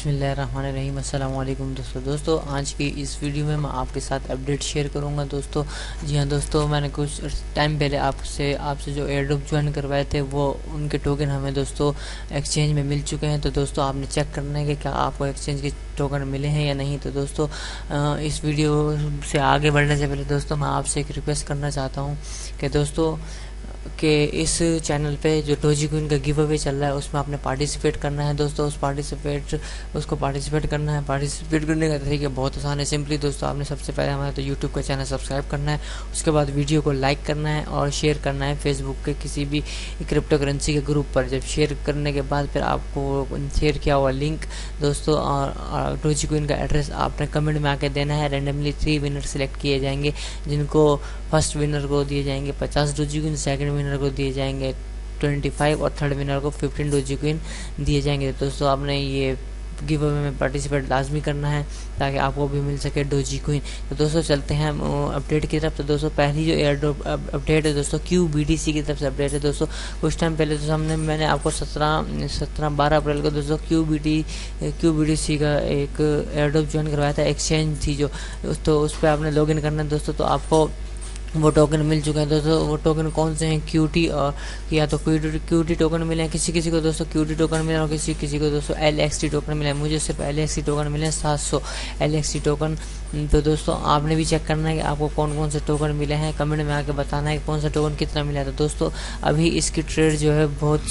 बिस्मिल्लाहिर्रहमानिर्रहीम। अस्सलाम वालेकुम दोस्तों, आज की इस वीडियो में मैं आपके साथ अपडेट शेयर करूंगा दोस्तों। जी हाँ दोस्तों, मैंने कुछ टाइम पहले आपसे जो एयरड्रॉप ज्वाइन करवाए थे वो उनके टोकन हमें दोस्तों एक्सचेंज में मिल चुके हैं। तो दोस्तों आपने चेक करना है कि क्या आपको एक्सचेंज के टोकन मिले हैं या नहीं। तो दोस्तों इस वीडियो से आगे बढ़ने से पहले दोस्तों मैं आपसे एक रिक्वेस्ट करना चाहता हूँ कि दोस्तों कि इस चैनल पे जो डोजीकॉइन का गिव अवे चल रहा है उसमें आपने पार्टिसिपेट करना है दोस्तों। उसको पार्टिसिपेट करना है। पार्टिसिपेट करने का तरीका बहुत आसान है। सिंपली दोस्तों आपने सबसे पहले हमारा तो यूट्यूब का चैनल सब्सक्राइब करना है, उसके बाद वीडियो को लाइक करना है और शेयर करना है फेसबुक के किसी भी क्रिप्टो करेंसी के ग्रुप पर। जब शेयर करने के बाद फिर आपको शेयर किया हुआ लिंक दोस्तों और डोजीकॉइन का एड्रेस आपने कमेंट में आके देना है। रैंडमली 3 विनर सेलेक्ट किए जाएंगे, जिनको फर्स्ट विनर को दिए जाएंगे 50 डोजीकॉइन, सेकंड विनर को दिए जाएंगे 25 और थर्ड विनर को 15 डोजीकॉइन दिए जाएंगे। तो दोस्तों आपने ये गिव अवे में पार्टिसिपेट लाजमी करना है ताकि आपको भी मिल सके डोजीकॉइन। तो दोस्तों चलते हैं अपडेट की तरफ। तो दोस्तों पहली जो एयरड्रॉप अपडेट है दोस्तों QBTC की तरफ से अपडेट है दोस्तों। कुछ टाइम पहले तो मैंने आपको 12 अप्रैल को दोस्तों QBTC का एक एयरड्रॉप ज्वाइन करवाया था। एक्सचेंज थी जो, तो उस पर आपने लॉगिन करना है दोस्तों। तो आपको वो टोकन मिल चुके हैं दोस्तों। वो टोकन कौन से हैं? QT और या तो QT टोकन मिले हैं, किसी को दोस्तों QT टोकन मिला और किसी को दोस्तों LXT टोकन मिला है। मुझे सिर्फ LXT टोकन मिले हैं 700 LXT टोकन। तो दोस्तों आपने भी चेक करना है कि आपको कौन कौन से टोकन मिले हैं, कमेंट में आके बताना है कौन सा टोकन कितना मिला है। तो दोस्तों अभी इसकी ट्रेड जो है बहुत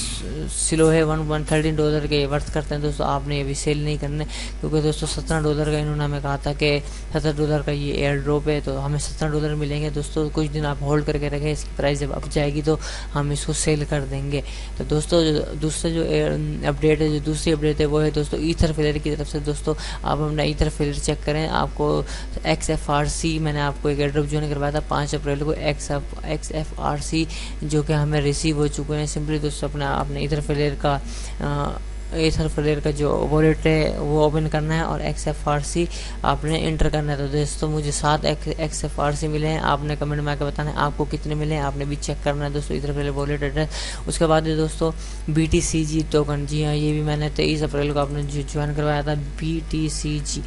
स्लो है। $113 के वर्थ करते हैं दोस्तों। आपने अभी सेल नहीं करने, क्योंकि दोस्तों $17 का इन्होंने हमें कहा था कि $17 का ये एयर ड्रॉप है, तो हमें $17 मिलेंगे दोस्तों। कुछ दिन आप होल्ड करके रखें, इसकी प्राइस जब अप जाएगी तो हम इसको सेल कर देंगे। तो दोस्तों दूसरा जो अपडेट है, जो दूसरी अपडेट है वो है दोस्तों ईथरफ्लायर की तरफ से। दोस्तों आप अपना ईथरफ्लायर चेक करें। आपको XFRC मैंने आपको एक एयरड्रॉप ज्वाइन करवाया था 5 अप्रैल को। XFRC जो कि हमें रिसीव हो चुके हैं। सिंपली दोस्तों अपने ईथरफ्लायर का जो वॉलेट है वो ओपन करना है और XFRC आपने इंटर करना है। तो दोस्तों मुझे 7 XFRC मिले हैं। आपने कमेंट में आकर बताना है आपको कितने मिले हैं, आपने भी चेक करना है दोस्तों ईथरफ्लायर वॉलेट एड्रेस। उसके बाद दोस्तों BTCG टोकन, जी हाँ ये भी मैंने 23 अप्रैल को आपने ज्वाइन करवाया था BTCG।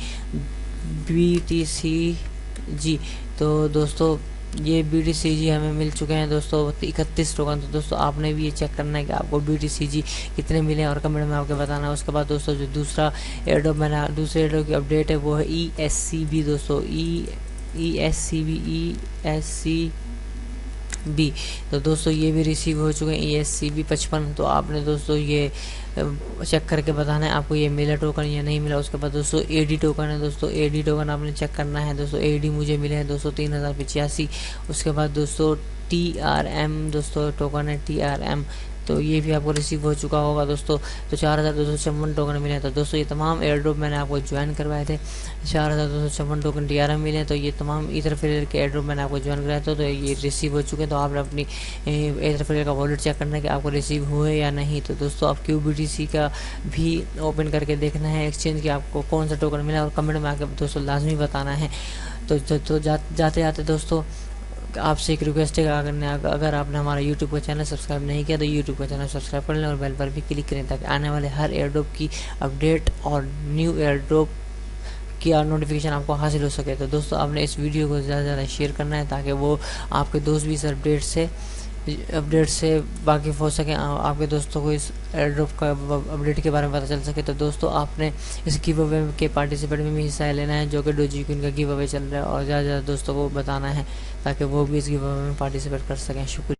तो दोस्तों ये BTCG हमें मिल चुके हैं दोस्तों 31 टोकन। तो दोस्तों आपने भी ये चेक करना है कि आपको BTCG कितने मिले और कमेंट में आपको बताना है। उसके बाद दोस्तों जो दूसरे एयरड्रॉप की अपडेट है वो है ESCB दोस्तों। ESCB तो दोस्तों ये भी रिसीव हो चुके हैं ESCB 55। तो आपने दोस्तों ये चेक करके बताना है आपको ये मिला टोकन या नहीं मिला। उसके बाद दोस्तों AD टोकन है दोस्तों। AD टोकन आपने चेक करना है दोस्तों। AD मुझे मिले हैं दोस्तों 3085। उसके बाद दोस्तों TRM दोस्तों टोकन है TRM, तो ये भी आपको रिसीव हो चुका होगा दोस्तों। तो 4256 टोकन मिले हैं। तो दोस्तों ये तमाम एयरड्रॉप मैंने आपको ज्वाइन करवाए थे। 4256 टोकन TRM मिले हैं। तो ये तमाम ईथरफ्लायर के एयरड्रॉप मैंने आपको ज्वाइन कराया था, तो ये रिसीव हो चुके हैं। तो आपने अपनी ईथरफ्लायर का वॉलेट चेक करना है कि आपको रिसीव हुए या नहीं। तो दोस्तों आप QBTC का भी ओपन करके देखना है एक्सचेंज की आपको कौन सा टोकन मिला और कमेंट में आकर दोस्तों लाजमी बताना है। तो जाते जाते दोस्तों आपसे एक रिक्वेस्ट है, अगर आपने हमारा यूट्यूब का चैनल सब्सक्राइब नहीं किया तो यूट्यूब का चैनल सब्सक्राइब कर लें और बेल पर भी क्लिक करें ताकि आने वाले हर एयरड्रॉप की अपडेट और न्यू एयरड्रॉप की नोटिफिकेशन आपको हासिल हो सके। तो दोस्तों आपने इस वीडियो को ज़्यादा से ज़्यादा शेयर करना है ताकि वो आपके दोस्त भी इस अपडेट से वाकिफ़ हो सकें, आपके दोस्तों को इस एयरड्रॉप का अपडेट के बारे में पता चल सके। तो दोस्तों आपने इस गिव अवे के पार्टिसिपेट में भी हिस्सा लेना है जो कि डोजीकॉइन का गिव अवे चल रहा है, और ज़्यादा से ज़्यादा दोस्तों को बताना है ताकि वो भी इस गिव अवे में पार्टिसिपेट कर सकें। शुक्रिया।